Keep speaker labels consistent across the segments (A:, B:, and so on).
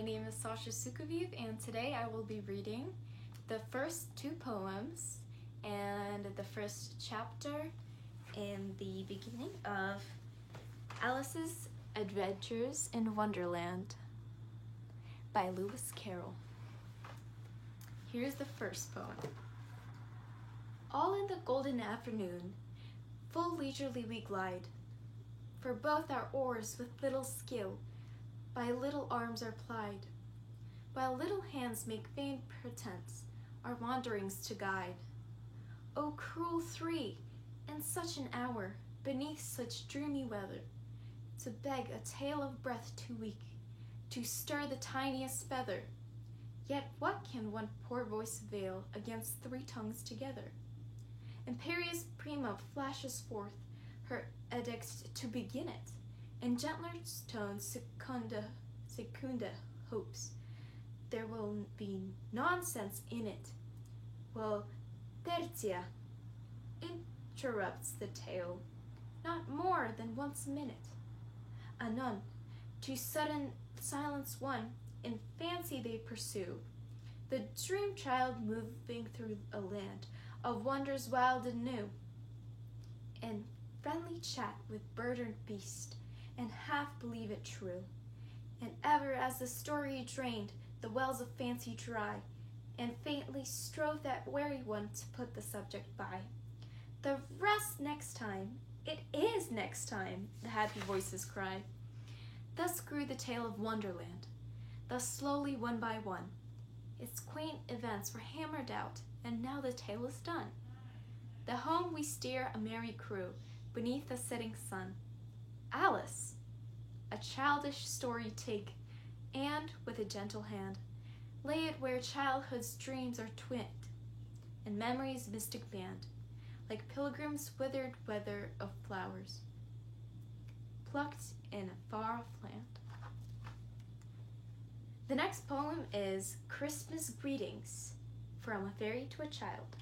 A: name is Sasha Sukoviv, and today I will be reading the first two poems and the first chapter in the beginning of Alice's Adventures in Wonderland by Lewis Carroll. Here's the first poem. All in the golden afternoon, full leisurely we glide, for both our oars with little skill by little arms are plied, while little hands make vain pretense our wanderings to guide. O cruel three, in such an hour, beneath such dreamy weather, to beg a tale of breath too weak, to stir the tiniest feather. Yet what can one poor voice avail against three tongues together? Imperious Prima flashes forth her edict to begin it, in gentler tones Secunda hopes there will be nonsense in it. Well, Tertia interrupts the tale, not more than once a minute. Anon, to sudden silence one, in fancy they pursue the dream child moving through a land of wonders wild and new, and friendly chat with bird and beast, and half believe it true. And ever as the story drained the wells of fancy dry, and faintly strove that wary one to put the subject by. The rest next time, it is next time, the happy voices cry. Thus grew the tale of Wonderland, thus slowly one by one. Its quaint events were hammered out, and now the tale is done. The home we steer a merry crew, beneath the setting sun. Alice, a childish story take, and with a gentle hand, lay it where childhood's dreams are twinned, and memory's mystic band, like pilgrims withered weather of flowers, plucked in a far-off land. The next poem is Christmas Greetings, from a Fairy to a Child.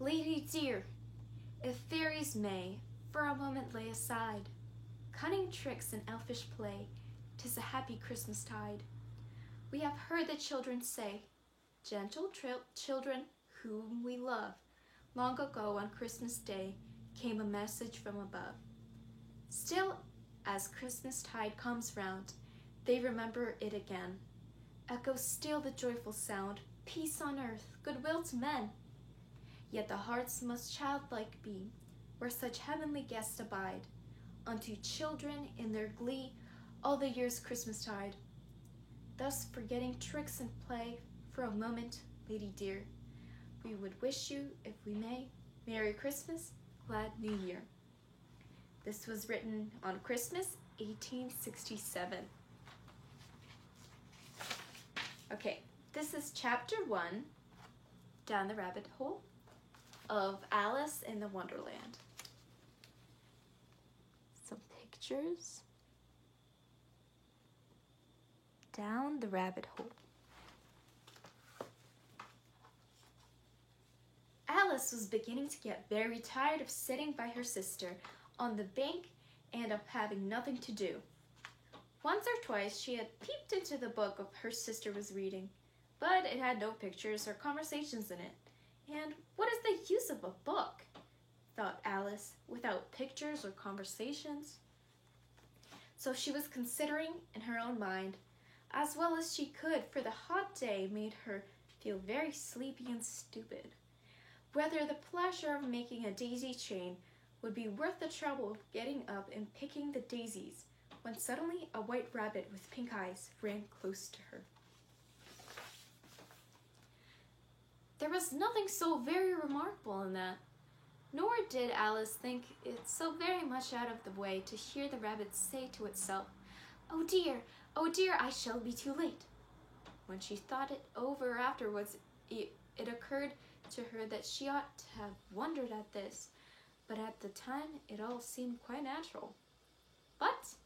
A: Lady dear, if fairies may for a moment lay aside cunning tricks and elfish play, 'tis a happy Christmas tide. We have heard the children say, gentle children whom we love, long ago on Christmas Day came a message from above. Still, as Christmas tide comes round, they remember it again. Echoes still the joyful sound, peace on earth, goodwill to men. Yet the hearts must childlike be, where such heavenly guests abide, unto children in their glee all the year's Christmastide. Thus forgetting tricks and play for a moment, lady dear, we would wish you, if we may, Merry Christmas, Glad New Year. This was written on Christmas, 1867. Okay, this is chapter 1, Down the Rabbit Hole, of Alice in the Wonderland. Some pictures. Down the rabbit hole. Alice was beginning to get very tired of sitting by her sister on the bank and of having nothing to do. Once or twice she had peeped into the book her sister was reading, but it had no pictures or conversations in it. And what is the use of a book, thought Alice, without pictures or conversations? So she was considering in her own mind, as well as she could, for the hot day made her feel very sleepy and stupid, whether the pleasure of making a daisy chain would be worth the trouble of getting up and picking the daisies, when suddenly a white rabbit with pink eyes ran close to her. There was nothing so very remarkable in that, nor did Alice think it so very much out of the way to hear the rabbit say to itself, oh dear, I shall be too late." When she thought it over afterwards, it occurred to her that she ought to have wondered at this, but at the time it all seemed quite natural. But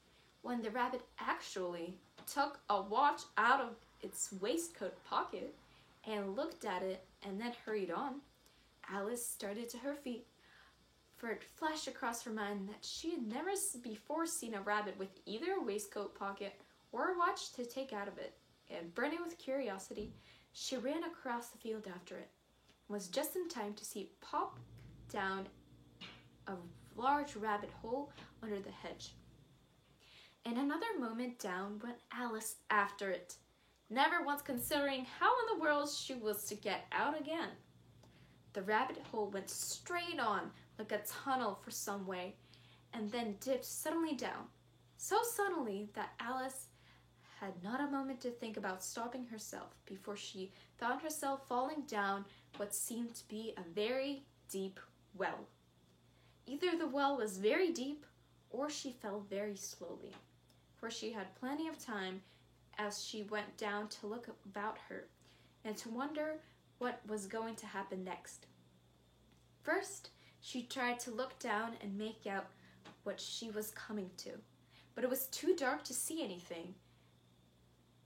A: when the rabbit actually took a watch out of its waistcoat pocket and looked at it and then hurried on, Alice started to her feet, for it flashed across her mind that she had never before seen a rabbit with either a waistcoat pocket or watch to take out of it, and burning with curiosity, she ran across the field after it, and was just in time to see it pop down a large rabbit hole under the hedge. In another moment down went Alice after it, never once considering how in the world she was to get out again. The rabbit hole went straight on like a tunnel for some way, and then dipped suddenly down, so suddenly that Alice had not a moment to think about stopping herself before she found herself falling down what seemed to be a very deep well. Either the well was very deep, or she fell very slowly, for she had plenty of time as she went down to look about her and to wonder what was going to happen next. First, she tried to look down and make out what she was coming to, but it was too dark to see anything.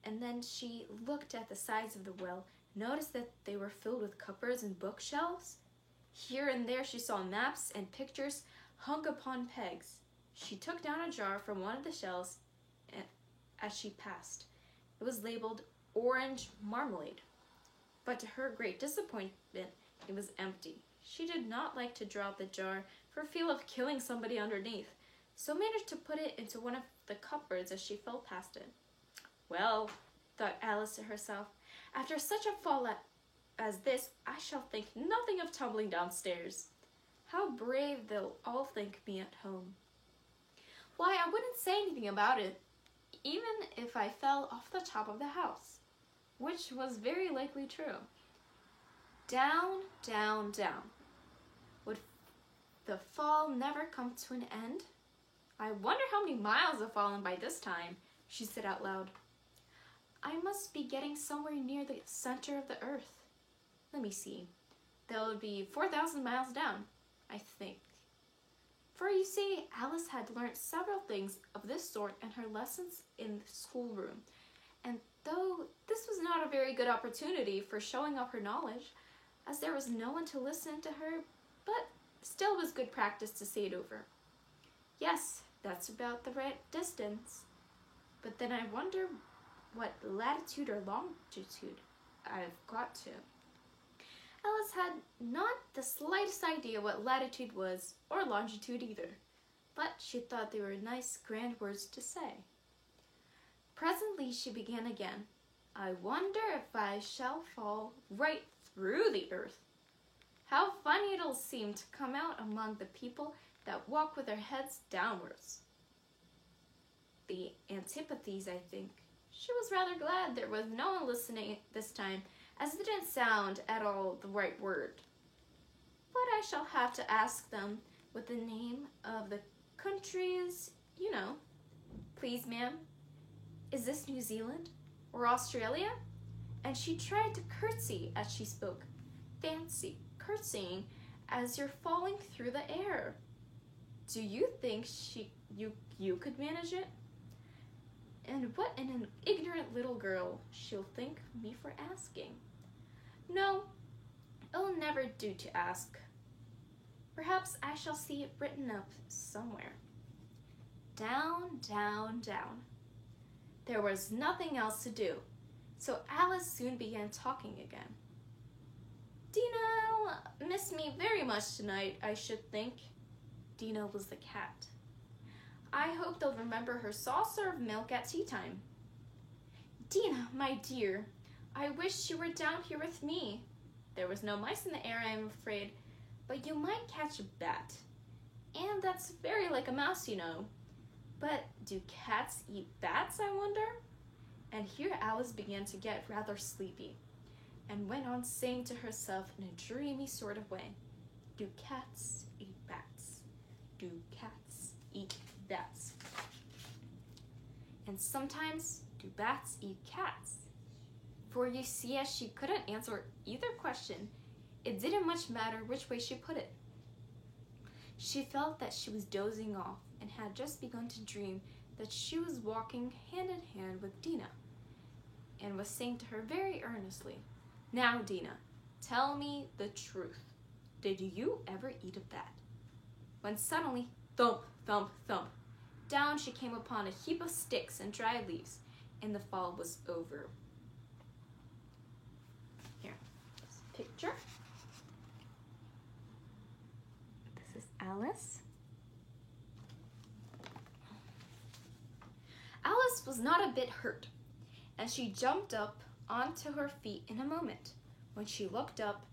A: And then she looked at the sides of the well, noticed that they were filled with cupboards and bookshelves. Here and there she saw maps and pictures hung upon pegs. She took down a jar from one of the shelves as she passed. It was labeled orange marmalade, but to her great disappointment, it was empty. She did not like to drop the jar for fear of killing somebody underneath, so managed to put it into one of the cupboards as she fell past it. Well, thought Alice to herself, after such a fall as this, I shall think nothing of tumbling downstairs. How brave they'll all think me at home. Why, I wouldn't say anything about it, even if I fell off the top of the house, which was very likely true. Down, down, down. Would the fall never come to an end? I wonder how many miles have fallen by this time, she said out loud. I must be getting somewhere near the center of the earth. Let me see. That would be 4,000 miles down, I think. For you see, Alice had learnt several things of this sort in her lessons in the schoolroom, and though this was not a very good opportunity for showing off her knowledge, as there was no one to listen to her, but still was good practice to say it over. Yes, that's about the right distance. But then I wonder what latitude or longitude I've got to. Alice had not the slightest idea what latitude was, or longitude either, but she thought they were nice, grand words to say. Presently she began again. I wonder if I shall fall right through the earth. How funny it'll seem to come out among the people that walk with their heads downwards. The antipathies, I think. She was rather glad there was no one listening this time, as it didn't sound at all the right word. But I shall have to ask them what the name of the country is, you know. Please, ma'am, is this New Zealand or Australia? And she tried to curtsy as she spoke. Fancy curtsying as you're falling through the air. Do you think you could manage it? And what an ignorant little girl she'll think me for asking. No, it'll never do to ask. Perhaps I shall see it written up somewhere. Down, down, down. There was nothing else to do, so Alice soon began talking again. Dina missed me very much tonight, I should think. Dina was the cat. I hope they'll remember her saucer of milk at tea time. Dina, my dear, I wish you were down here with me. There was no mice in the air, I am afraid, but you might catch a bat. And that's very like a mouse, you know. But do cats eat bats, I wonder? And here Alice began to get rather sleepy, and went on saying to herself in a dreamy sort of way, do cats eat bats? Do cats eat bats? And sometimes, do bats eat cats? For you see, as she couldn't answer either question, it didn't much matter which way she put it. She felt that she was dozing off and had just begun to dream that she was walking hand in hand with Dina, and was saying to her very earnestly, Now, Dina, tell me the truth. Did you ever eat a bat? When suddenly, thump, thump, thump, down she came upon a heap of sticks and dry leaves, and the fall was over. Here, this picture. This is Alice. Alice was not a bit hurt, and she jumped up onto her feet in a moment when she looked up,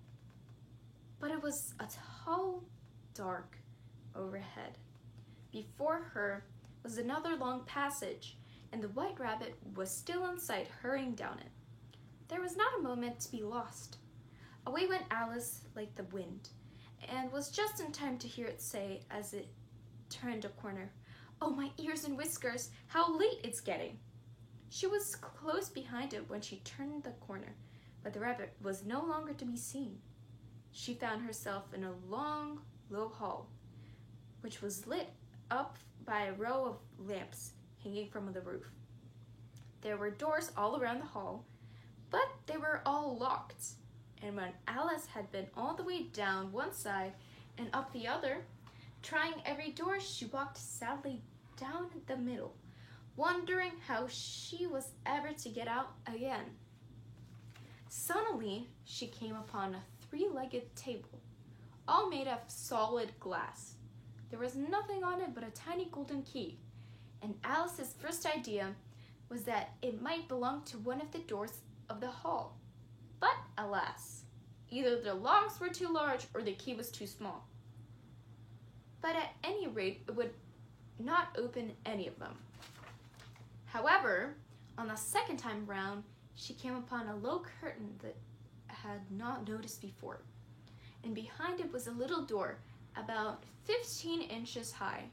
A: but it was a tall, dark overhead. Before her was another long passage, and the White Rabbit was still in sight, hurrying down it. There was not a moment to be lost. Away went Alice like the wind, and was just in time to hear it say as it turned a corner, "Oh, my ears and whiskers, how late it's getting!" She was close behind it when she turned the corner, but the rabbit was no longer to be seen. She found herself in a long, low hall, which was lit up by a row of lamps hanging from the roof. There were doors all around the hall, but they were all locked, and when Alice had been all the way down one side and up the other, trying every door, she walked sadly down the middle, wondering how she was ever to get out again. Suddenly, she came upon a three-legged table, all made of solid glass. There was nothing on it but a tiny golden key, and Alice's first idea was that it might belong to one of the doors of the hall. But alas, either the locks were too large or the key was too small. But at any rate, it would not open any of them. However, on the second time round, she came upon a low curtain that had not noticed before, and behind it was a little door about 15 inches high.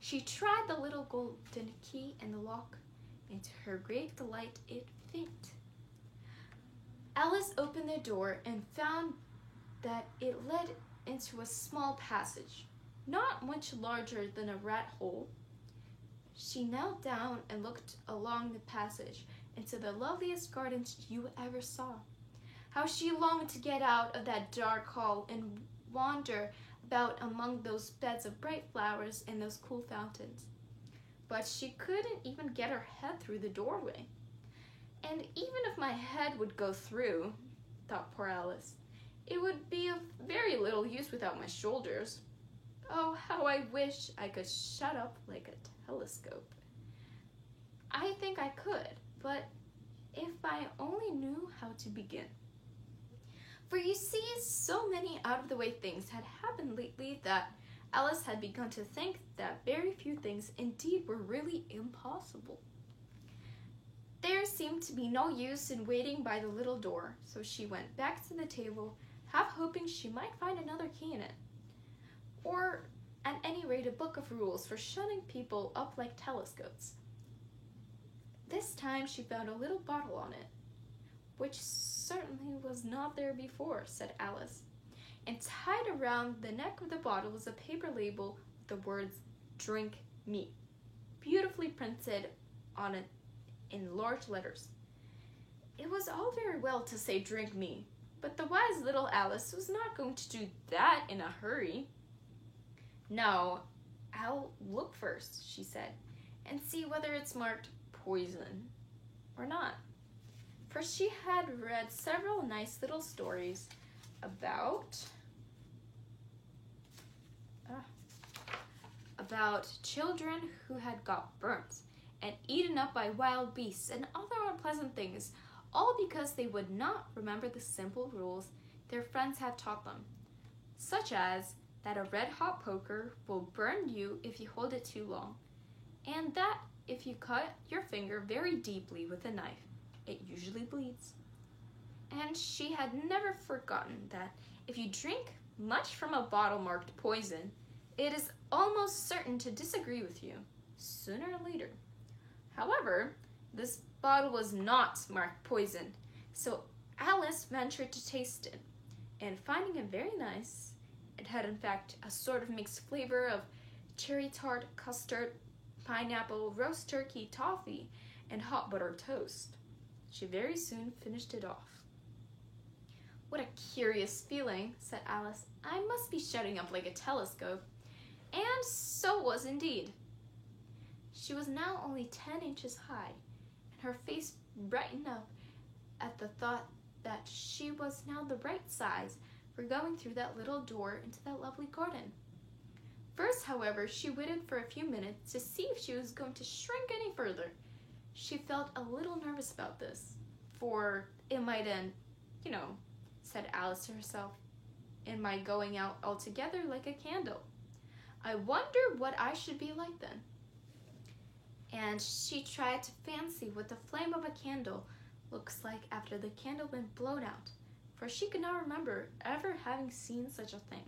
A: She tried the little golden key in the lock, and to her great delight, it fit. Alice opened the door and found that it led into a small passage, not much larger than a rat hole. She knelt down and looked along the passage into the loveliest gardens you ever saw. How she longed to get out of that dark hall and wander about among those beds of bright flowers and those cool fountains. But she couldn't even get her head through the doorway. And even if my head would go through, thought poor Alice, it would be of very little use without my shoulders. Oh, how I wish I could shut up like a telescope. I think I could, but if I only knew how to begin. For you see, so many out-of-the-way things had happened lately that Alice had begun to think that very few things indeed were really impossible. There seemed to be no use in waiting by the little door, so she went back to the table, half hoping she might find another key in it, or at any rate a book of rules for shutting people up like telescopes. This time she found a little bottle on it, which certainly was not there before, said Alice, and tied around the neck of the bottle was a paper label with the words, "Drink me," beautifully printed on it in large letters. It was all very well to say "drink me," but the wise little Alice was not going to do that in a hurry. "No, I'll look first," she said, "and see whether it's marked poison or not." For she had read several nice little stories about children who had got burnt and eaten up by wild beasts and other unpleasant things, all because they would not remember the simple rules their friends had taught them, such as that a red-hot poker will burn you if you hold it too long, and that if you cut your finger very deeply with a knife, it usually bleeds. And she had never forgotten that if you drink much from a bottle marked poison, it is almost certain to disagree with you, sooner or later. However, this bottle was not marked poison, so Alice ventured to taste it, and finding it very nice, it had in fact a sort of mixed flavor of cherry tart, custard, pineapple, roast turkey, toffee, and hot buttered toast. She very soon finished it off. "What a curious feeling," said Alice. "I must be shutting up like a telescope." And so was indeed. She was now only 10 inches high, and her face brightened up at the thought that she was now the right size for going through that little door into that lovely garden. First, however, she waited for a few minutes to see if she was going to shrink any further. She felt a little nervous about this, for it might end, said Alice to herself, in my going out altogether like a candle. I wonder what I should be like then. And she tried to fancy what the flame of a candle looks like after the candle been blown out, for she could not remember ever having seen such a thing.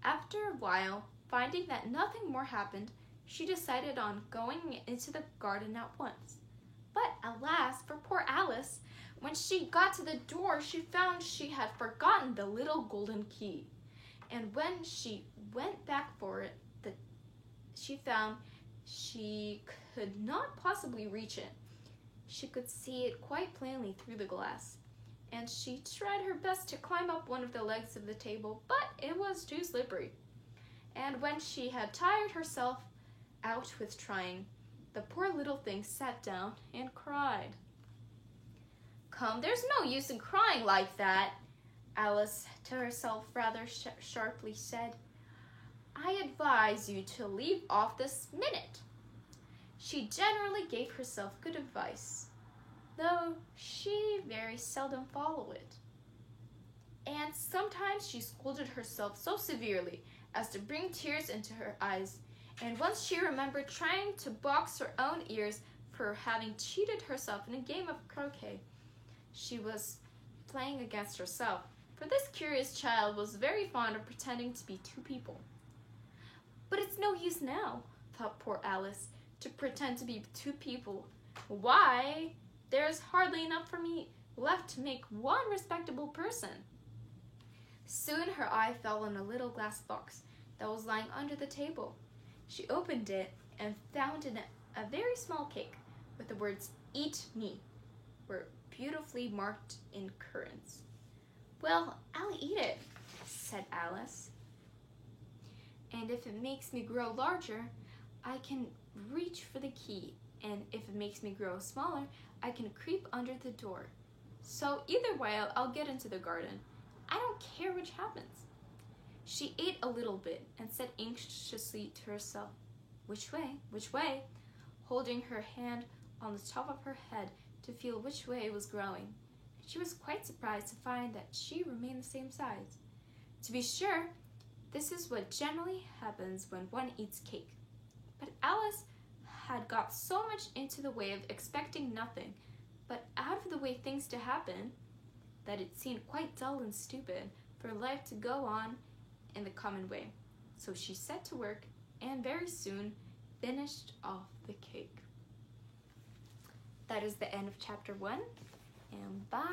A: After a while, finding that nothing more happened, she decided on going into the garden at once. But alas, for poor Alice, when she got to the door, she found she had forgotten the little golden key. And when she went back for it, she found she could not possibly reach it. She could see it quite plainly through the glass, and she tried her best to climb up one of the legs of the table, but it was too slippery. And when she had tired herself out with trying, the poor little thing sat down and cried. Come, there's no use in crying like that, Alice to herself rather sharply said. I advise you to leave off this minute. She generally gave herself good advice, though she very seldom followed it. And sometimes she scolded herself so severely as to bring tears into her eyes, and once she remembered trying to box her own ears for having cheated herself in a game of croquet she was playing against herself, for this curious child was very fond of pretending to be two people. But it's no use now, thought poor Alice, to pretend to be two people. Why, there's hardly enough for me left to make one respectable person. Soon her eye fell on a little glass box that was lying under the table. She opened it and found in it a very small cake with the words, "Eat me," were beautifully marked in currants. Well, I'll eat it, said Alice. And if it makes me grow larger, I can reach for the key, and if it makes me grow smaller, I can creep under the door. So either way, I'll get into the garden. I don't care which happens. She ate a little bit and said anxiously to herself, which way, holding her hand on the top of her head to feel which way it was growing. She was quite surprised to find that she remained the same size. To be sure, this is what generally happens when one eats cake. But Alice had got so much into the way of expecting nothing but out of the way things to happen that it seemed quite dull and stupid for life to go on in the common way. So she set to work and very soon finished off the cake. That is the end of chapter 1, and bye.